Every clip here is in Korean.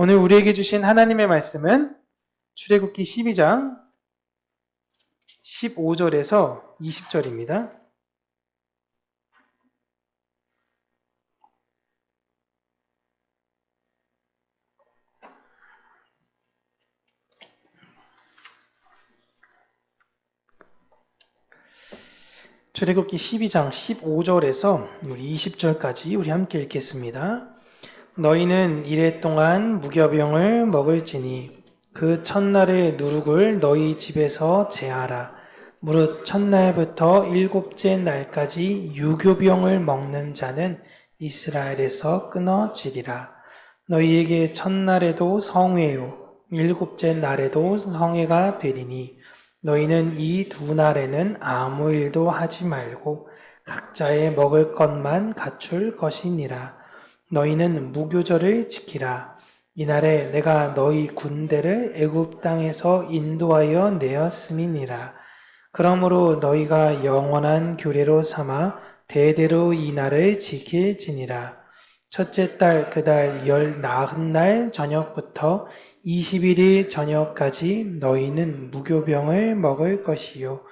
오늘 우리에게 주신 하나님의 말씀은 출애굽기 12장 15절에서 20절입니다. 출애굽기 12장 15절에서 우리 20절까지 우리 함께 읽겠습니다. 너희는 이레 동안 무교병을 먹을지니 그 첫날의 누룩을 너희 집에서 제하라. 무릇 첫날부터 일곱째 날까지 유교병을 먹는 자는 이스라엘에서 끊어지리라. 너희에게 첫날에도 성회요 일곱째 날에도 성회가 되리니 너희는 이 두 날에는 아무 일도 하지 말고 각자의 먹을 것만 갖출 것이니라. 너희는 무교절을 지키라. 이날에 내가 너희 군대를 애굽 땅에서 인도하여 내었음이니라. 그러므로 너희가 영원한 규례로 삼아 대대로 이 날을 지킬지니라. 첫째 달 그달 열 나흔 날 저녁부터 21일 저녁까지 너희는 무교병을 먹을 것이요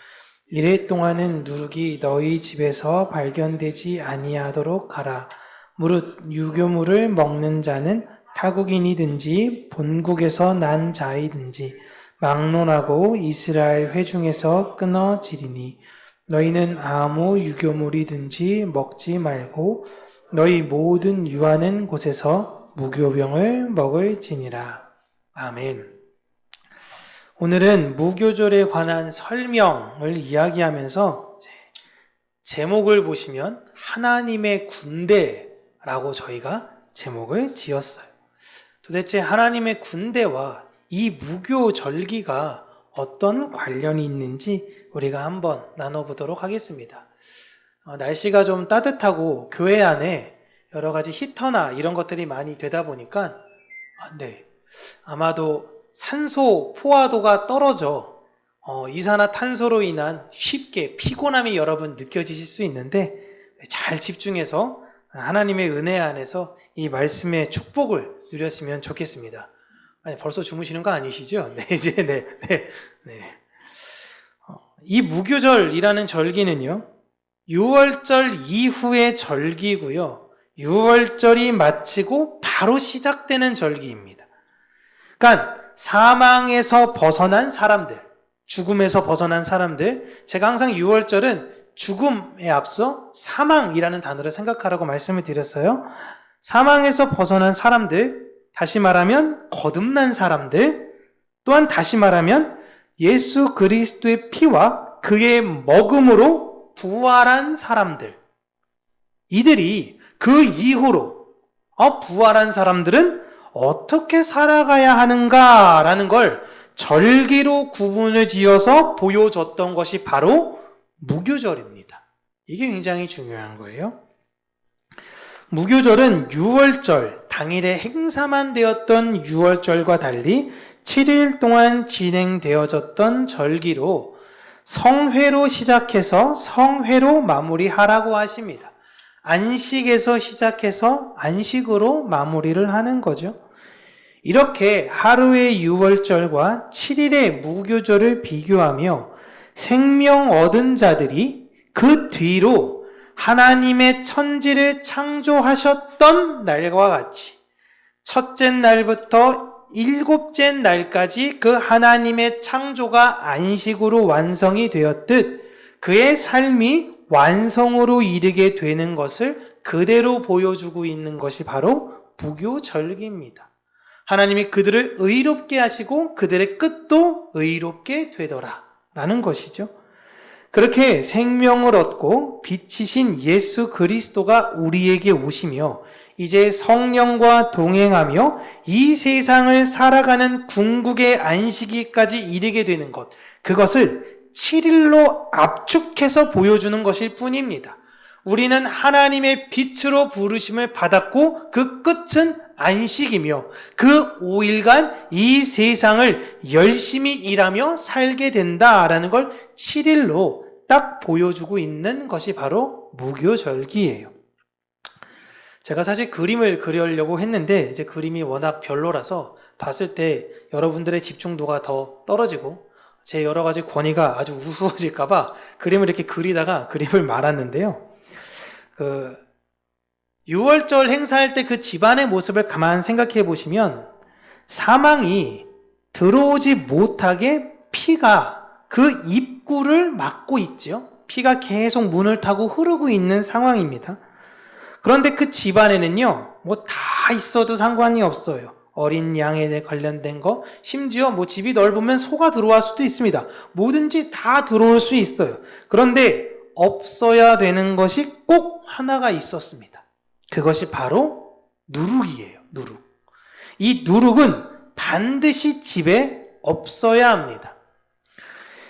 이래 동안은 누룩이 너희 집에서 발견되지 아니하도록 하라. 무릇 유교물을 먹는 자는 타국인이든지 본국에서 난 자이든지 막론하고 이스라엘 회중에서 끊어지리니 너희는 아무 유교물이든지 먹지 말고 너희 모든 유하는 곳에서 무교병을 먹을지니라. 아멘. 오늘은 무교절에 관한 설명을 이야기하면서 제목을 보시면 하나님의 군대라고 저희가 제목을 지었어요. 도대체 하나님의 군대와 이 무교절기가 어떤 관련이 있는지 우리가 한번 나눠보도록 하겠습니다. 날씨가 좀 따뜻하고 교회 안에 여러 가지 히터나 이런 것들이 많이 되다 보니까 아마도 산소 포화도가 떨어져 이산화탄소로 인한 쉽게 피곤함이 여러분 느껴지실 수 있는데 잘 집중해서 하나님의 은혜 안에서 이 말씀의 축복을 누렸으면 좋겠습니다. 아니, 벌써 주무시는 거 아니시죠? 이 무교절이라는 절기는요, 6월절 이후의 절기고요. 6월절이 마치고 바로 시작되는 절기입니다. 그러니까 사망에서 벗어난 사람들, 죽음에서 벗어난 사람들, 제가 항상 6월절은 죽음에 앞서 사망이라는 단어를 생각하라고 말씀을 드렸어요. 사망에서 벗어난 사람들, 다시 말하면 거듭난 사람들, 또한 다시 말하면 예수 그리스도의 피와 그의 먹음으로 부활한 사람들, 이들이 그 이후로 부활한 사람들은 어떻게 살아가야 하는가라는 걸 절기로 구분을 지어서 보여줬던 것이 바로 무교절입니다. 이게 굉장히 중요한 거예요. 무교절은 6월절, 당일에 행사만 되었던 6월절과 달리 7일 동안 진행되어졌던 절기로 성회로 시작해서 성회로 마무리하라고 하십니다. 안식에서 시작해서 안식으로 마무리를 하는 거죠. 이렇게 하루의 6월절과 7일의 무교절을 비교하며 생명 얻은 자들이 그 뒤로 하나님의 천지를 창조하셨던 날과 같이 첫째 날부터 일곱째 날까지 그 하나님의 창조가 안식으로 완성이 되었듯 그의 삶이 완성으로 이르게 되는 것을 그대로 보여주고 있는 것이 바로 무교절기입니다. 하나님이 그들을 의롭게 하시고 그들의 끝도 의롭게 되더라 라는 것이죠. 그렇게 생명을 얻고 빛이신 예수 그리스도가 우리에게 오시며 이제 성령과 동행하며 이 세상을 살아가는 궁극의 안식일까지 이르게 되는 것, 그것을 7일로 압축해서 보여주는 것일 뿐입니다. 우리는 하나님의 빛으로 부르심을 받았고 그 끝은 안식이며 그 5일간 이 세상을 열심히 일하며 살게 된다라는 걸 7일로 딱 보여주고 있는 것이 바로 무교절기예요. 제가 사실 그림을 그리려고 했는데 이제 그림이 워낙 별로라서 봤을 때 여러분들의 집중도가 더 떨어지고 제 여러 가지 권위가 아주 우스워질까봐 그림을 이렇게 그리다가 그림을 말았는데요. 6월절 행사할 때 그 집안의 모습을 가만 생각해 보시면 사망이 들어오지 못하게 피가 그 입구를 막고 있지요. 피가 계속 문을 타고 흐르고 있는 상황입니다. 그런데 그 집안에는요, 뭐 다 있어도 상관이 없어요. 어린 양에 관련된 거, 심지어 뭐 집이 넓으면 소가 들어올 수도 있습니다. 뭐든지 다 들어올 수 있어요. 그런데 없어야 되는 것이 꼭 하나가 있었습니다. 그것이 바로 누룩이에요. 누룩. 이 누룩은 반드시 집에 없어야 합니다.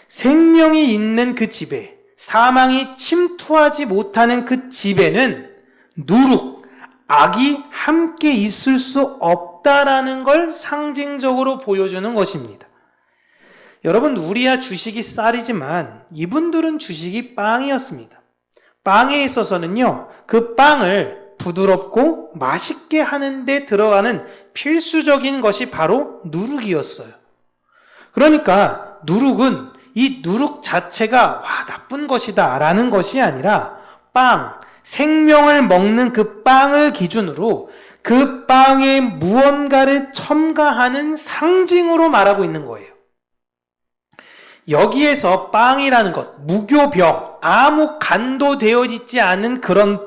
생명이 있는 그 집에, 사망이 침투하지 못하는 그 집에는 누룩, 악이 함께 있을 수 없다라는 걸 상징적으로 보여주는 것입니다. 여러분, 우리야 주식이 쌀이지만 이분들은 주식이 빵이었습니다. 빵에 있어서는요, 그 빵을 부드럽고 맛있게 하는데 들어가는 필수적인 것이 바로 누룩이었어요. 그러니까 누룩은 이 누룩 자체가 나쁜 것이다 라는 것이 아니라 빵, 생명을 먹는 그 빵을 기준으로 그 빵에 무언가를 첨가하는 상징으로 말하고 있는 거예요. 여기에서 빵이라는 것, 무교병, 아무 간도 되어지지 않은 그런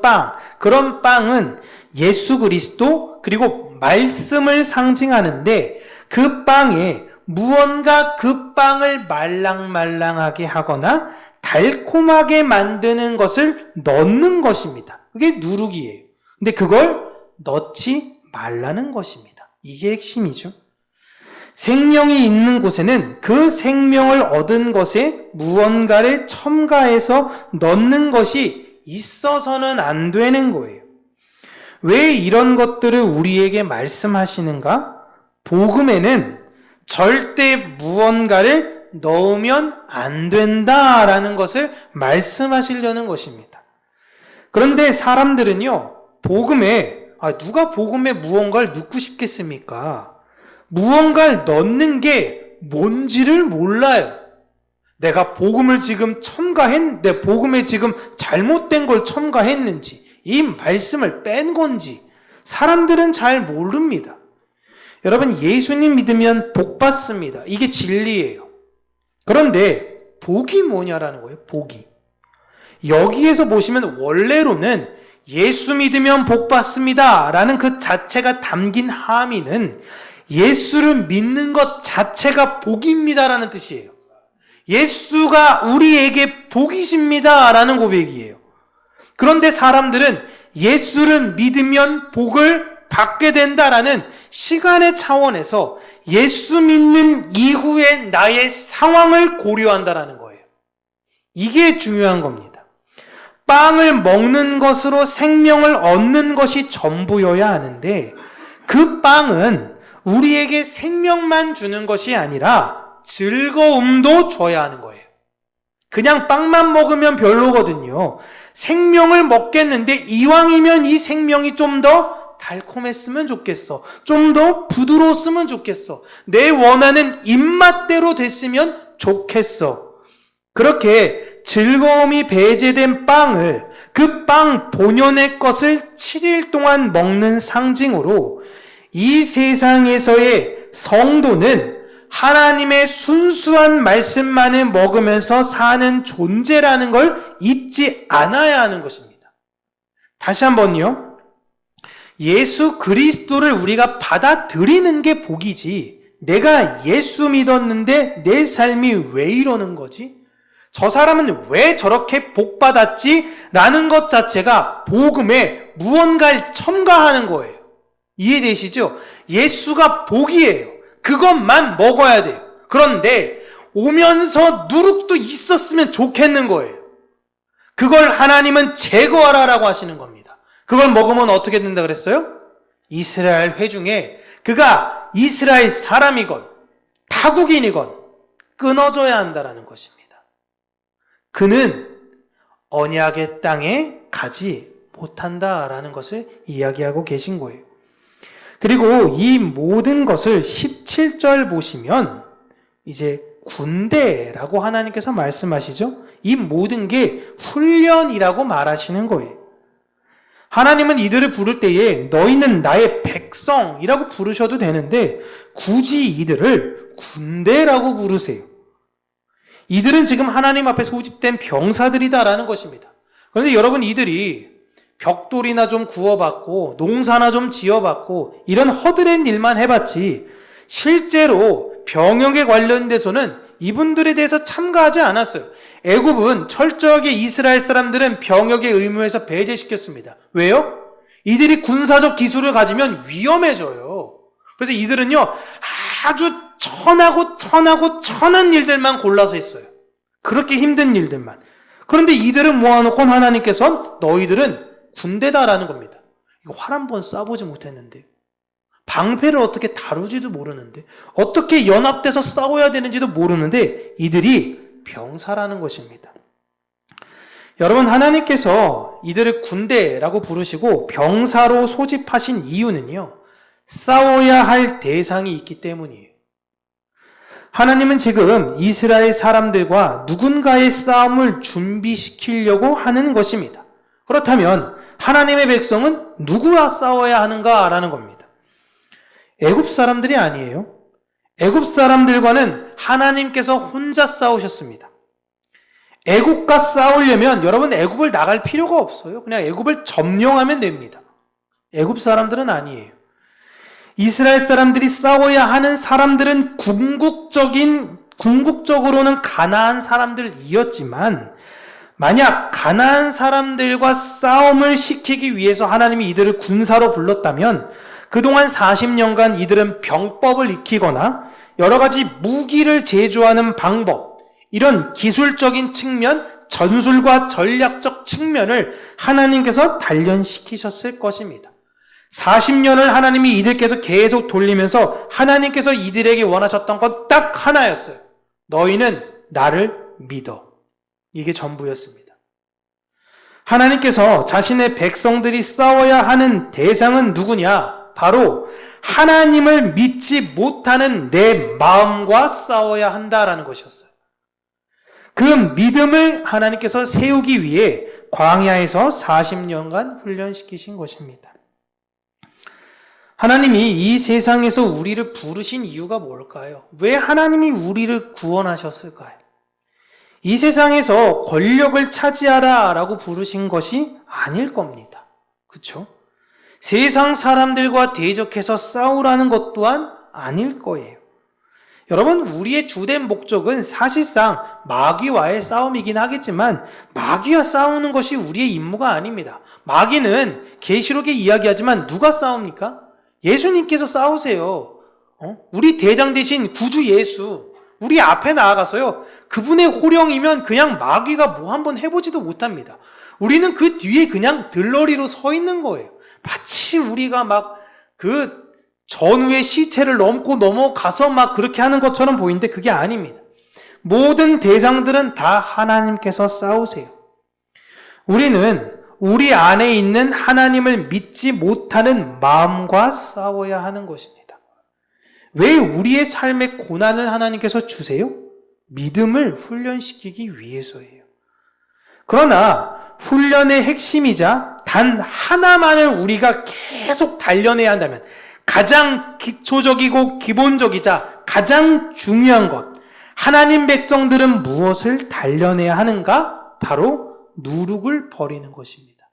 빵은 예수 그리스도 그리고 말씀을 상징하는데 그 빵에 무언가 그 빵을 말랑말랑하게 하거나 달콤하게 만드는 것을 넣는 것입니다. 그게 누룩이에요. 근데 그걸 넣지 말라는 것입니다. 이게 핵심이죠. 생명이 있는 곳에는 그 생명을 얻은 것에 무언가를 첨가해서 넣는 것이 있어서는 안 되는 거예요. 왜 이런 것들을 우리에게 말씀하시는가? 복음에는 절대 무언가를 넣으면 안 된다라는 것을 말씀하시려는 것입니다. 그런데 사람들은요, 복음에, 누가 복음에 무언가를 넣고 싶겠습니까? 무언가를 넣는 게 뭔지를 몰라요. 내가 복음을 지금 첨가했는데 복음에 지금 잘못된 걸 첨가했는지 이 말씀을 뺀 건지 사람들은 잘 모릅니다. 여러분, 예수님 믿으면 복 받습니다. 이게 진리예요. 그런데 복이 뭐냐라는 거예요. 복이. 여기에서 보시면 원래로는 예수 믿으면 복 받습니다 라는 그 자체가 담긴 함의는 예수를 믿는 것 자체가 복입니다라는 뜻이에요. 예수가 우리에게 복이십니다라는 고백이에요. 그런데 사람들은 예수를 믿으면 복을 받게 된다라는 시간의 차원에서 예수 믿는 이후의 나의 상황을 고려한다라는 거예요. 이게 중요한 겁니다. 빵을 먹는 것으로 생명을 얻는 것이 전부여야 하는데 그 빵은 우리에게 생명만 주는 것이 아니라 즐거움도 줘야 하는 거예요. 그냥 빵만 먹으면 별로거든요. 생명을 먹겠는데 이왕이면 이 생명이 좀 더 달콤했으면 좋겠어. 좀 더 부드러웠으면 좋겠어. 내 원하는 입맛대로 됐으면 좋겠어. 그렇게 즐거움이 배제된 빵을, 그 빵 본연의 것을 7일 동안 먹는 상징으로 이 세상에서의 성도는 하나님의 순수한 말씀만을 먹으면서 사는 존재라는 걸 잊지 않아야 하는 것입니다. 다시 한번요. 예수 그리스도를 우리가 받아들이는 게 복이지, 내가 예수 믿었는데 내 삶이 왜 이러는 거지? 저 사람은 왜 저렇게 복 받았지? 라는 것 자체가 복음에 무언가를 첨가하는 거예요. 이해되시죠? 예수가 복이에요. 그것만 먹어야 돼요. 그런데 오면서 누룩도 있었으면 좋겠는 거예요. 그걸 하나님은 제거하라라고 하시는 겁니다. 그걸 먹으면 어떻게 된다 그랬어요? 이스라엘 회중에 그가 이스라엘 사람이건 타국인이건 끊어져야 한다라는 것입니다. 그는 언약의 땅에 가지 못한다라는 것을 이야기하고 계신 거예요. 그리고 이 모든 것을 17절 보시면 이제 군대라고 하나님께서 말씀하시죠. 이 모든 게 훈련이라고 말하시는 거예요. 하나님은 이들을 부를 때에 너희는 나의 백성이라고 부르셔도 되는데 굳이 이들을 군대라고 부르세요. 이들은 지금 하나님 앞에 소집된 병사들이다라는 것입니다. 그런데 여러분, 이들이 벽돌이나 좀 구워봤고 농사나 좀 지어봤고 이런 허드렛 일만 해봤지 실제로 병역에 관련돼서는 이분들에 대해서 참가하지 않았어요. 애굽은 철저하게 이스라엘 사람들은 병역의 의무에서 배제시켰습니다. 왜요? 이들이 군사적 기술을 가지면 위험해져요. 그래서 이들은요 아주 천한 일들만 골라서 했어요. 그렇게 힘든 일들만. 그런데 이들을 모아놓고 하나님께서 너희들은 군대다라는 겁니다. 이거 활 한 번 쏴보지 못했는데, 방패를 어떻게 다루지도 모르는데, 어떻게 연합돼서 싸워야 되는지도 모르는데 이들이 병사라는 것입니다. 여러분, 하나님께서 이들을 군대라고 부르시고 병사로 소집하신 이유는요, 싸워야 할 대상이 있기 때문이에요. 하나님은 지금 이스라엘 사람들과 누군가의 싸움을 준비시키려고 하는 것입니다. 그렇다면 하나님의 백성은 누구와 싸워야 하는가라는 겁니다. 애굽 사람들이 아니에요. 애굽 사람들과는 하나님께서 혼자 싸우셨습니다. 애굽과 싸우려면 여러분 애굽을 나갈 필요가 없어요. 그냥 애굽을 점령하면 됩니다. 애굽 사람들은 아니에요. 이스라엘 사람들이 싸워야 하는 사람들은 궁극적으로는 가나안 사람들이었지만 만약 가나안 사람들과 싸움을 시키기 위해서 하나님이 이들을 군사로 불렀다면 그동안 40년간 이들은 병법을 익히거나 여러 가지 무기를 제조하는 방법, 이런 기술적인 측면, 전술과 전략적 측면을 하나님께서 단련시키셨을 것입니다. 40년을 하나님이 이들께서 계속 돌리면서 하나님께서 이들에게 원하셨던 건 딱 하나였어요. 너희는 나를 믿어. 이게 전부였습니다. 하나님께서 자신의 백성들이 싸워야 하는 대상은 누구냐? 바로 하나님을 믿지 못하는 내 마음과 싸워야 한다라는 것이었어요. 그 믿음을 하나님께서 세우기 위해 광야에서 40년간 훈련시키신 것입니다. 하나님이 이 세상에서 우리를 부르신 이유가 뭘까요? 왜 하나님이 우리를 구원하셨을까요? 이 세상에서 권력을 차지하라 라고 부르신 것이 아닐 겁니다. 그렇죠? 세상 사람들과 대적해서 싸우라는 것 또한 아닐 거예요. 여러분, 우리의 주된 목적은 사실상 마귀와의 싸움이긴 하겠지만 마귀와 싸우는 것이 우리의 임무가 아닙니다. 마귀는 계시록에 이야기하지만 누가 싸웁니까? 예수님께서 싸우세요. 우리 대장 대신 구주 예수, 우리 앞에 나아가서요, 그분의 호령이면 그냥 마귀가 뭐 한번 해보지도 못합니다. 우리는 그 뒤에 그냥 들러리로 서 있는 거예요. 마치 우리가 막 그 전우의 시체를 넘고 넘어가서 막 그렇게 하는 것처럼 보이는데 그게 아닙니다. 모든 대상들은 다 하나님께서 싸우세요. 우리는 우리 안에 있는 하나님을 믿지 못하는 마음과 싸워야 하는 것입니다. 왜 우리의 삶에 고난을 하나님께서 주세요? 믿음을 훈련시키기 위해서예요. 그러나 훈련의 핵심이자 단 하나만을 우리가 계속 단련해야 한다면, 가장 기초적이고 기본적이자 가장 중요한 것, 하나님 백성들은 무엇을 단련해야 하는가? 바로 누룩을 버리는 것입니다.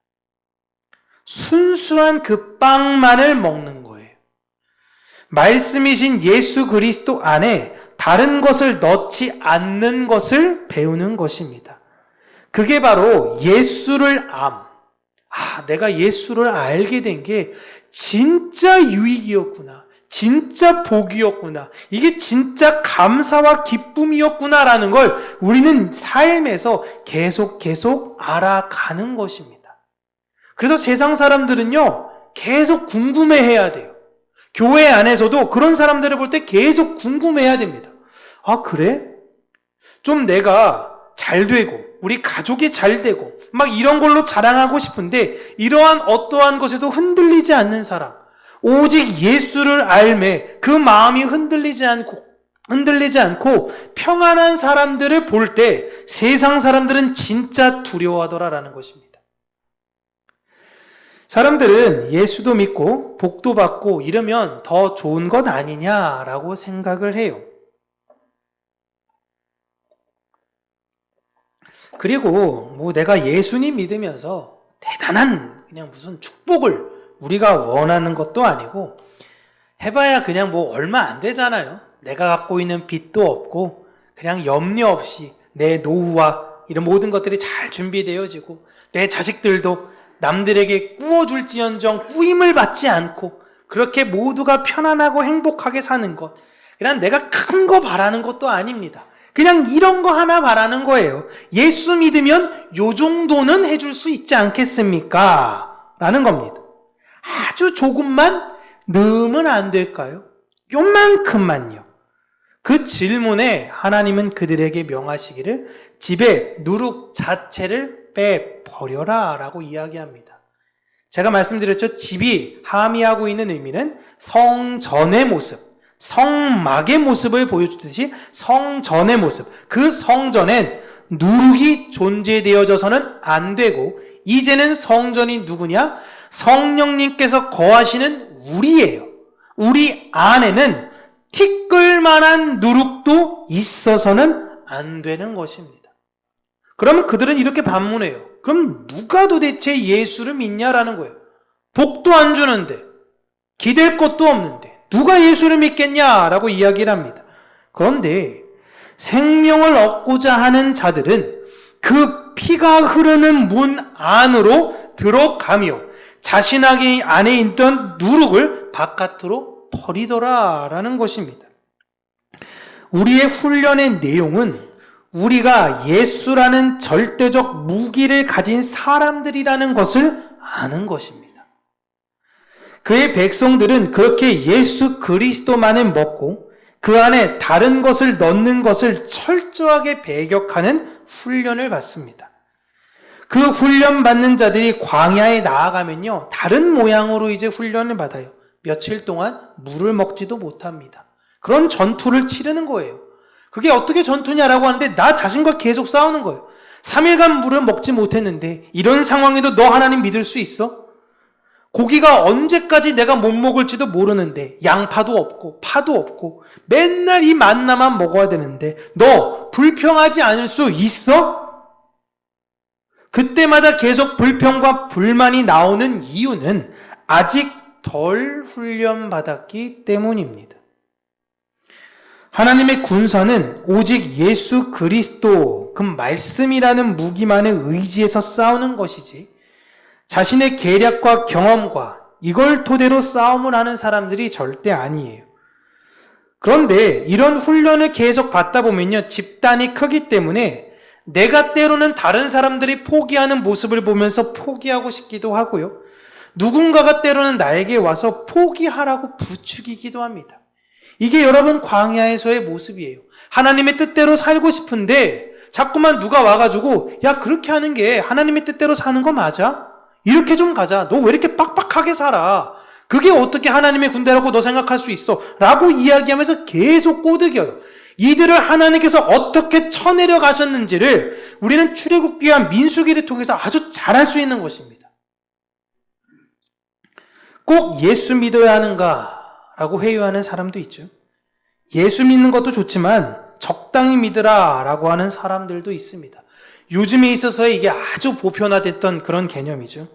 순수한 그 빵만을 먹는 거예요. 말씀이신 예수 그리스도 안에 다른 것을 넣지 않는 것을 배우는 것입니다. 그게 바로 예수를 내가 예수를 알게 된 게 진짜 유익이었구나. 진짜 복이었구나. 이게 진짜 감사와 기쁨이었구나라는 걸 우리는 삶에서 계속 알아가는 것입니다. 그래서 세상 사람들은요, 계속 궁금해해야 돼요. 교회 안에서도 그런 사람들을 볼 때 계속 궁금해야 됩니다. 아, 그래? 좀 내가 잘 되고 우리 가족이 잘 되고 막 이런 걸로 자랑하고 싶은데 이러한 어떠한 것에도 흔들리지 않는 사람, 오직 예수를 알매 그 마음이 흔들리지 않고 평안한 사람들을 볼 때 세상 사람들은 진짜 두려워하더라라는 것입니다. 사람들은 예수도 믿고 복도 받고 이러면 더 좋은 것 아니냐라고 생각을 해요. 그리고 내가 예수님 믿으면서 대단한 그냥 무슨 축복을 우리가 원하는 것도 아니고 해봐야 그냥 얼마 안 되잖아요. 내가 갖고 있는 빚도 없고 그냥 염려 없이 내 노후와 이런 모든 것들이 잘 준비되어지고 내 자식들도 남들에게 꾸어줄지언정 꾸임을 받지 않고 그렇게 모두가 편안하고 행복하게 사는 것. 그냥 내가 큰 거 바라는 것도 아닙니다. 그냥 이런 거 하나 바라는 거예요. 예수 믿으면 요 정도는 해줄 수 있지 않겠습니까? 라는 겁니다. 아주 조금만 넣으면 안 될까요? 요만큼만요. 그 질문에 하나님은 그들에게 명하시기를 집에 누룩 자체를 빼버려라 라고 이야기합니다. 제가 말씀드렸죠. 집이 함의하고 있는 의미는 성전의 모습, 성막의 모습을 보여주듯이 성전의 모습, 그 성전엔 누룩이 존재되어져서는 안 되고 이제는 성전이 누구냐? 성령님께서 거하시는 우리예요. 우리 안에는 티끌만한 누룩도 있어서는 안 되는 것입니다. 그러면 그들은 이렇게 반문해요. 그럼 누가 도대체 예수를 믿냐라는 거예요. 복도 안 주는데, 기댈 것도 없는데 누가 예수를 믿겠냐라고 이야기를 합니다. 그런데 생명을 얻고자 하는 자들은 그 피가 흐르는 문 안으로 들어가며 자신 안에 있던 누룩을 바깥으로 버리더라라는 것입니다. 우리의 훈련의 내용은 우리가 예수라는 절대적 무기를 가진 사람들이라는 것을 아는 것입니다. 그의 백성들은 그렇게 예수 그리스도만을 먹고 그 안에 다른 것을 넣는 것을 철저하게 배격하는 훈련을 받습니다. 그 훈련 받는 자들이 광야에 나아가면요, 다른 모양으로 이제 훈련을 받아요. 며칠 동안 물을 먹지도 못합니다. 그런 전투를 치르는 거예요. 그게 어떻게 전투냐라고 하는데 나 자신과 계속 싸우는 거예요. 3일간 물을 먹지 못했는데 이런 상황에도 너 하나님 믿을 수 있어? 고기가 언제까지 내가 못 먹을지도 모르는데 양파도 없고 파도 없고 맨날 이 만나만 먹어야 되는데 너 불평하지 않을 수 있어? 그때마다 계속 불평과 불만이 나오는 이유는 아직 덜 훈련받았기 때문입니다. 하나님의 군사는 오직 예수 그리스도, 그 말씀이라는 무기만을 의지해서 싸우는 것이지 자신의 계략과 경험과 이걸 토대로 싸움을 하는 사람들이 절대 아니에요. 그런데 이런 훈련을 계속 받다 보면요, 집단이 크기 때문에 내가 때로는 다른 사람들이 포기하는 모습을 보면서 포기하고 싶기도 하고요. 누군가가 때로는 나에게 와서 포기하라고 부추기기도 합니다. 이게 여러분 광야에서의 모습이에요. 하나님의 뜻대로 살고 싶은데 자꾸만 누가 와가지고 야, 그렇게 하는 게 하나님의 뜻대로 사는 거 맞아? 이렇게 좀 가자. 너 왜 이렇게 빡빡하게 살아? 그게 어떻게 하나님의 군대라고 너 생각할 수 있어? 라고 이야기하면서 계속 꼬드겨요. 이들을 하나님께서 어떻게 쳐내려 가셨는지를 우리는 출애굽기와 민수기를 통해서 아주 잘 알 수 있는 것입니다. 꼭 예수 믿어야 하는가라고 회유하는 사람도 있죠. 예수 믿는 것도 좋지만 적당히 믿으라라고 하는 사람들도 있습니다. 요즘에 있어서 이게 아주 보편화됐던 그런 개념이죠.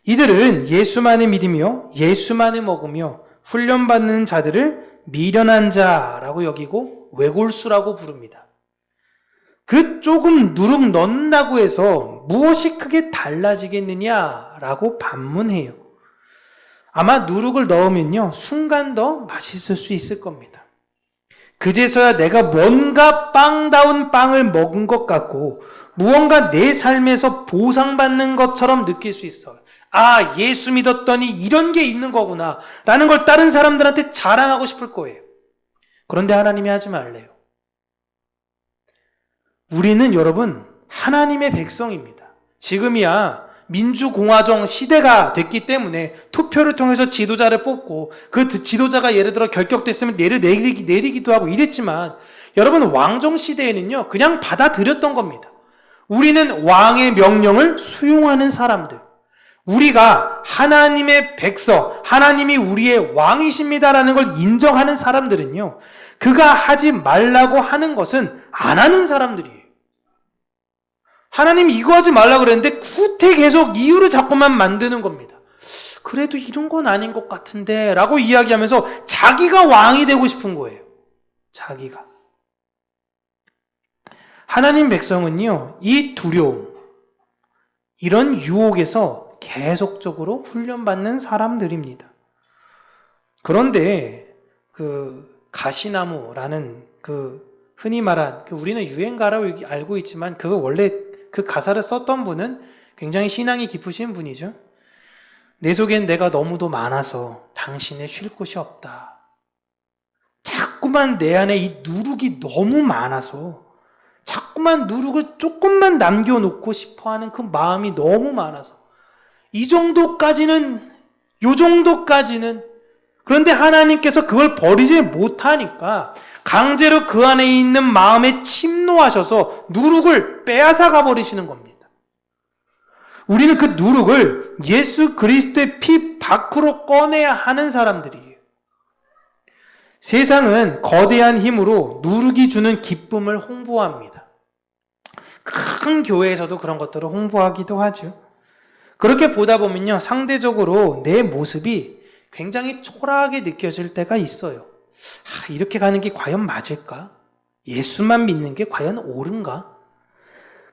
이들은 예수만을 믿으며 예수만을 먹으며 훈련받는 자들을 미련한 자라고 여기고 외골수라고 부릅니다. 그 조금 누룩 넣는다고 해서 무엇이 크게 달라지겠느냐라고 반문해요. 아마 누룩을 넣으면요, 순간 더 맛있을 수 있을 겁니다. 그제서야 내가 뭔가 빵다운 빵을 먹은 것 같고 무언가 내 삶에서 보상받는 것처럼 느낄 수 있어요. 아, 예수 믿었더니 이런 게 있는 거구나 라는 걸 다른 사람들한테 자랑하고 싶을 거예요. 그런데 하나님이 하지 말래요. 우리는 여러분 하나님의 백성입니다. 지금이야 민주공화정 시대가 됐기 때문에 투표를 통해서 지도자를 뽑고 그 지도자가 예를 들어 결격됐으면 내리기도 하고 이랬지만 여러분, 왕정 시대에는요 그냥 받아들였던 겁니다. 우리는 왕의 명령을 수용하는 사람들, 우리가 하나님의 백성, 하나님이 우리의 왕이십니다라는 걸 인정하는 사람들은요, 그가 하지 말라고 하는 것은 안 하는 사람들이에요. 하나님이 이거 하지 말라고 그랬는데 구태 계속 이유를 자꾸만 만드는 겁니다. 그래도 이런 건 아닌 것 같은데 라고 이야기하면서 자기가 왕이 되고 싶은 거예요. 자기가. 하나님 백성은요, 이 두려움, 이런 유혹에서 계속적으로 훈련받는 사람들입니다. 그런데 가시나무라는 흔히 말한 우리는 유행가라고 알고 있지만 원래 그 가사를 썼던 분은 굉장히 신앙이 깊으신 분이죠. 내 속엔 내가 너무도 많아서 당신의 쉴 곳이 없다. 자꾸만 내 안에 이 누룩이 너무 많아서 자꾸만 누룩을 조금만 남겨놓고 싶어하는 그 마음이 너무 많아서 요 정도까지는 그런데 하나님께서 그걸 버리지 못하니까 강제로 그 안에 있는 마음에 침노하셔서 누룩을 빼앗아 가버리시는 겁니다. 우리는 그 누룩을 예수 그리스도의 피 밖으로 꺼내야 하는 사람들이에요. 세상은 거대한 힘으로 누룩이 주는 기쁨을 홍보합니다. 큰 교회에서도 그런 것들을 홍보하기도 하죠. 그렇게 보다 보면요, 상대적으로 내 모습이 굉장히 초라하게 느껴질 때가 있어요. 이렇게 가는 게 과연 맞을까? 예수만 믿는 게 과연 옳은가?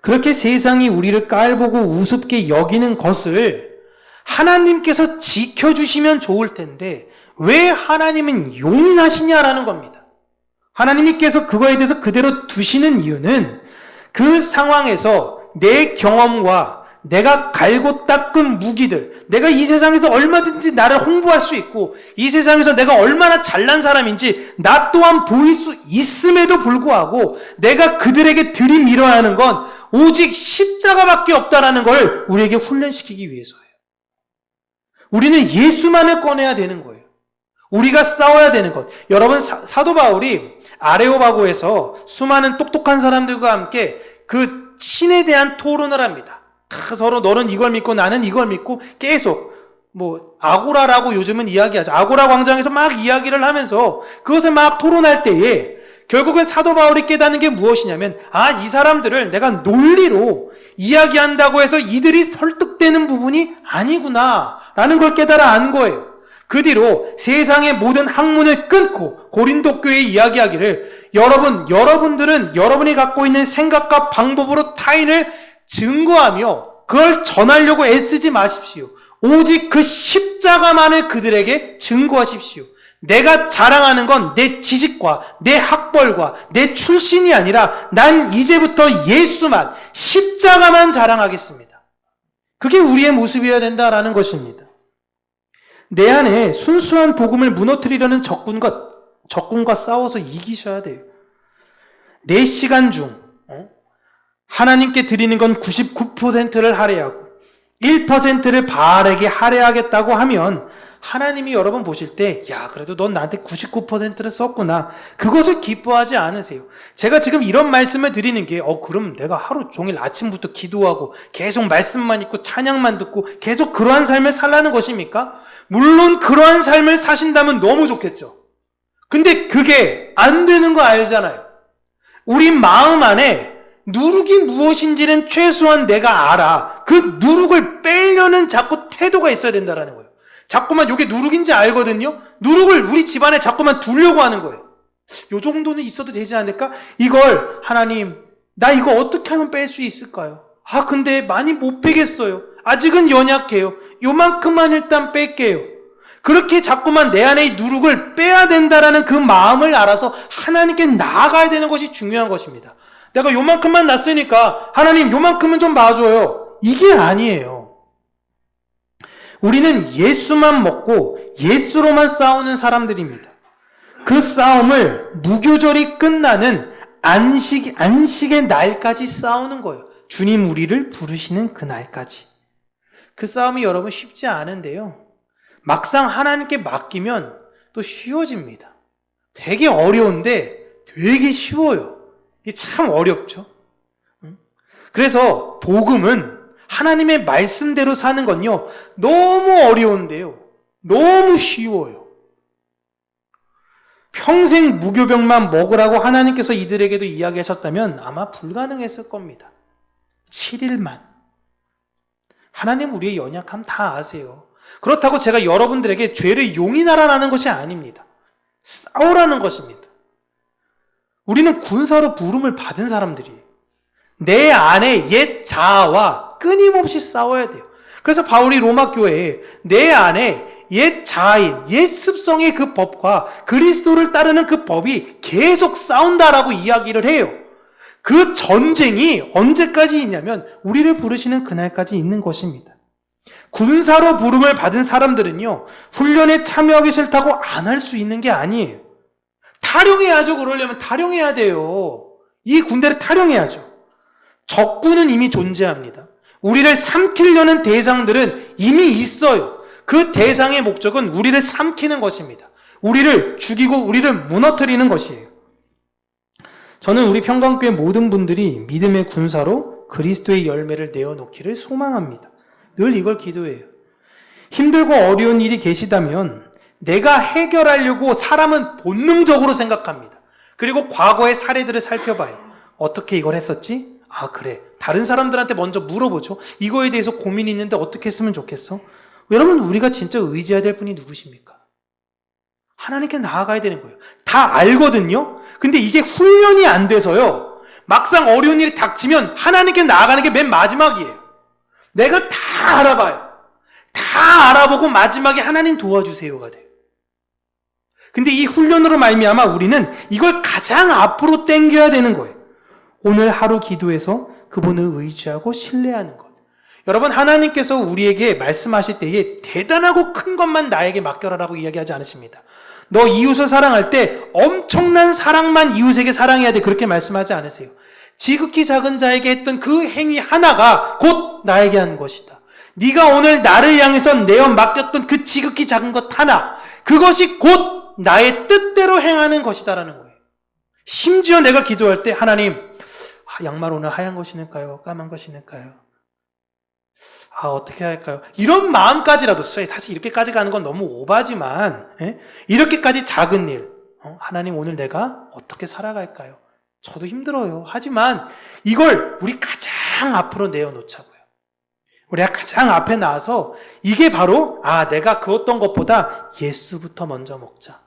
그렇게 세상이 우리를 깔보고 우습게 여기는 것을 하나님께서 지켜주시면 좋을 텐데 왜 하나님은 용인하시냐라는 겁니다. 하나님께서 그거에 대해서 그대로 두시는 이유는 그 상황에서 내 경험과 내가 갈고 닦은 무기들, 내가 이 세상에서 얼마든지 나를 홍보할 수 있고 이 세상에서 내가 얼마나 잘난 사람인지 나 또한 보일 수 있음에도 불구하고 내가 그들에게 들이밀어야 하는 건 오직 십자가밖에 없다라는 걸 우리에게 훈련시키기 위해서예요. 우리는 예수만을 꺼내야 되는 거예요. 우리가 싸워야 되는 것. 여러분, 사도 바울이 아레오바고에서 수많은 똑똑한 사람들과 함께 그 신에 대한 토론을 합니다. 서로 너는 이걸 믿고 나는 이걸 믿고 계속 아고라라고 요즘은 이야기하죠. 아고라 광장에서 막 이야기를 하면서 그것을 막 토론할 때에 결국은 사도 바울이 깨닫는 게 무엇이냐면 이 사람들을 내가 논리로 이야기한다고 해서 이들이 설득되는 부분이 아니구나 라는 걸 깨달아 안 거예요. 그 뒤로 세상의 모든 학문을 끊고 고린도 교회에 이야기하기를 여러분들은 여러분이 갖고 있는 생각과 방법으로 타인을 증거하며 그걸 전하려고 애쓰지 마십시오. 오직 그 십자가만을 그들에게 증거하십시오. 내가 자랑하는 건 내 지식과 내 학벌과 내 출신이 아니라 난 이제부터 예수만, 십자가만 자랑하겠습니다. 그게 우리의 모습이어야 된다라는 것입니다. 내 안에 순수한 복음을 무너뜨리려는 적군과 싸워서 이기셔야 돼요. 내 시간 중 하나님께 드리는 건 99%를 할애하고 1%를 바알에게 할애하겠다고 하면 하나님이 여러분 보실 때 그래도 넌 나한테 99%를 썼구나, 그것을 기뻐하지 않으세요. 제가 지금 이런 말씀을 드리는 게 그럼 내가 하루 종일 아침부터 기도하고 계속 말씀만 읽고 찬양만 듣고 계속 그러한 삶을 살라는 것입니까? 물론 그러한 삶을 사신다면 너무 좋겠죠. 근데 그게 안 되는 거 알잖아요. 우리 마음 안에 누룩이 무엇인지는 최소한 내가 알아. 그 누룩을 빼려는 자꾸 태도가 있어야 된다는 거예요. 자꾸만 이게 누룩인지 알거든요. 누룩을 우리 집안에 자꾸만 두려고 하는 거예요. 요 정도는 있어도 되지 않을까? 이걸 하나님, 나 이거 어떻게 하면 뺄 수 있을까요? 근데 많이 못 빼겠어요. 아직은 연약해요. 요만큼만 일단 뺄게요. 그렇게 자꾸만 내 안에 이 누룩을 빼야 된다라는 그 마음을 알아서 하나님께 나아가야 되는 것이 중요한 것입니다. 내가 요만큼만 났으니까 하나님 요만큼은 좀 봐줘요. 이게 아니에요. 우리는 예수만 먹고 예수로만 싸우는 사람들입니다. 그 싸움을 무교절이 끝나는 안식의 날까지 싸우는 거예요. 주님 우리를 부르시는 그날까지. 그 싸움이 여러분 쉽지 않은데요. 막상 하나님께 맡기면 또 쉬워집니다. 되게 어려운데 되게 쉬워요. 이게 참 어렵죠. 그래서 복음은 하나님의 말씀대로 사는 건요, 너무 어려운데요, 너무 쉬워요. 평생 무교병만 먹으라고 하나님께서 이들에게도 이야기하셨다면 아마 불가능했을 겁니다. 7일만. 하나님 우리의 연약함 다 아세요. 그렇다고 제가 여러분들에게 죄를 용인하라는 것이 아닙니다. 싸우라는 것입니다. 우리는 군사로 부름을 받은 사람들이에요. 내 안에 옛 자아와 끊임없이 싸워야 돼요. 그래서 바울이 로마 교회에 내 안에 옛 자아인, 옛 습성의 그 법과 그리스도를 따르는 그 법이 계속 싸운다라고 이야기를 해요. 그 전쟁이 언제까지 있냐면 우리를 부르시는 그날까지 있는 것입니다. 군사로 부름을 받은 사람들은요, 훈련에 참여하기 싫다고 안 할 수 있는 게 아니에요. 탈영해야죠. 그러려면 탈영해야 돼요. 이 군대를 탈영해야죠. 적군은 이미 존재합니다. 우리를 삼키려는 대상들은 이미 있어요. 그 대상의 목적은 우리를 삼키는 것입니다. 우리를 죽이고 우리를 무너뜨리는 것이에요. 저는 우리 평강교회 모든 분들이 믿음의 군사로 그리스도의 열매를 내어놓기를 소망합니다. 늘 이걸 기도해요. 힘들고 어려운 일이 계시다면 내가 해결하려고 사람은 본능적으로 생각합니다. 그리고 과거의 사례들을 살펴봐요. 어떻게 이걸 했었지? 아, 그래. 다른 사람들한테 먼저 물어보죠. 이거에 대해서 고민이 있는데 어떻게 했으면 좋겠어? 여러분, 우리가 진짜 의지해야 될 분이 누구십니까? 하나님께 나아가야 되는 거예요. 다 알거든요? 근데 이게 훈련이 안 돼서요, 막상 어려운 일이 닥치면 하나님께 나아가는 게 맨 마지막이에요. 내가 다 알아봐요. 다 알아보고 마지막에 하나님 도와주세요가 돼요. 근데 이 훈련으로 말미암아 우리는 이걸 가장 앞으로 당겨야 되는 거예요. 오늘 하루 기도해서 그분을 의지하고 신뢰하는 것. 여러분, 하나님께서 우리에게 말씀하실 때에 대단하고 큰 것만 나에게 맡겨라라고 이야기하지 않으십니다. 너 이웃을 사랑할 때 엄청난 사랑만 이웃에게 사랑해야 돼, 그렇게 말씀하지 않으세요. 지극히 작은 자에게 했던 그 행위 하나가 곧 나에게 한 것이다. 네가 오늘 나를 향해서 내어 맡겼던 그 지극히 작은 것 하나, 그것이 곧 나의 뜻대로 행하는 것이다라는 거예요. 심지어 내가 기도할 때 하나님, 양말 오늘 하얀 거 신을까요? 까만 거 신을까요? 어떻게 할까요? 이런 마음까지라도, 사실 이렇게까지 가는 건 너무 오바지만, 이렇게까지 작은 일, 하나님 오늘 내가 어떻게 살아갈까요? 저도 힘들어요. 하지만 이걸 우리 가장 앞으로 내어놓자고요. 우리가 가장 앞에 나와서 이게 바로 내가 그 어떤 것보다 예수부터 먼저 먹자.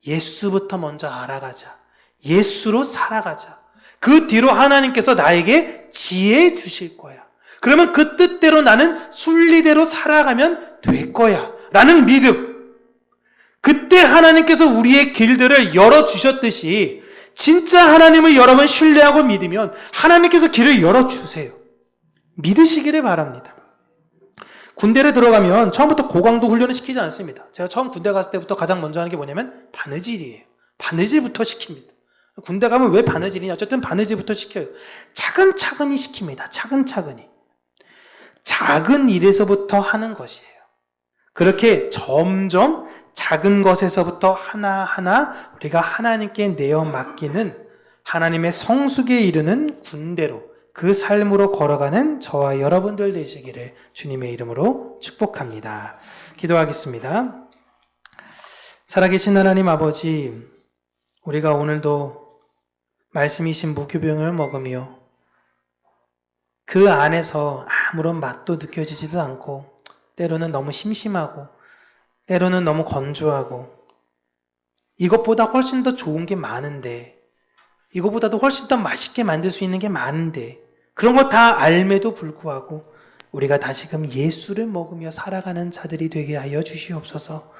예수부터 먼저 알아가자. 예수로 살아가자. 그 뒤로 하나님께서 나에게 지혜 주실 거야. 그러면 그 뜻대로 나는 순리대로 살아가면 될 거야 라는 믿음. 그때 하나님께서 우리의 길들을 열어주셨듯이 진짜 하나님을 여러분 신뢰하고 믿으면 하나님께서 길을 열어주세요. 믿으시기를 바랍니다. 군대를 들어가면 처음부터 고강도 훈련을 시키지 않습니다. 제가 처음 군대 갔을 때부터 가장 먼저 하는 게 뭐냐면 바느질이에요. 바느질부터 시킵니다. 군대 가면 왜 바느질이냐? 어쨌든 바느질부터 시켜요. 차근차근히 시킵니다. 차근차근히. 작은 일에서부터 하는 것이에요. 그렇게 점점 작은 것에서부터 하나하나 우리가 하나님께 내어 맡기는 하나님의 성숙에 이르는 군대로, 그 삶으로 걸어가는 저와 여러분들 되시기를 주님의 이름으로 축복합니다. 기도하겠습니다. 살아계신 하나님 아버지, 우리가 오늘도 말씀이신 무교병을 먹으며 그 안에서 아무런 맛도 느껴지지도 않고, 때로는 너무 심심하고 때로는 너무 건조하고, 이것보다 훨씬 더 좋은 게 많은데, 이것보다도 훨씬 더 맛있게 만들 수 있는 게 많은데, 그런 거 다 알매도 불구하고 우리가 다시금 예수를 먹으며 살아가는 자들이 되게 하여 주시옵소서.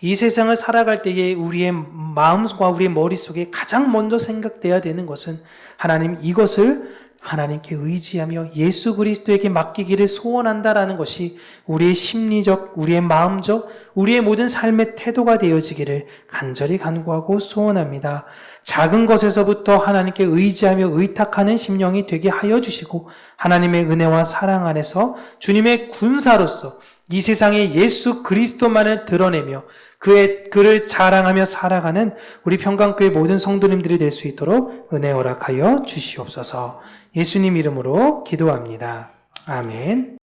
이 세상을 살아갈 때에 우리의 마음과 우리의 머릿속에 가장 먼저 생각돼야 되는 것은 하나님, 이것을 하나님께 의지하며 예수 그리스도에게 맡기기를 소원한다라는 것이 우리의 심리적, 우리의 마음적, 우리의 모든 삶의 태도가 되어지기를 간절히 간구하고 소원합니다. 작은 것에서부터 하나님께 의지하며 의탁하는 심령이 되게 하여 주시고 하나님의 은혜와 사랑 안에서 주님의 군사로서 이 세상에 예수 그리스도만을 드러내며 그를 자랑하며 살아가는 우리 평강교회 모든 성도님들이 될 수 있도록 은혜 허락하여 주시옵소서. 예수님 이름으로 기도합니다. 아멘.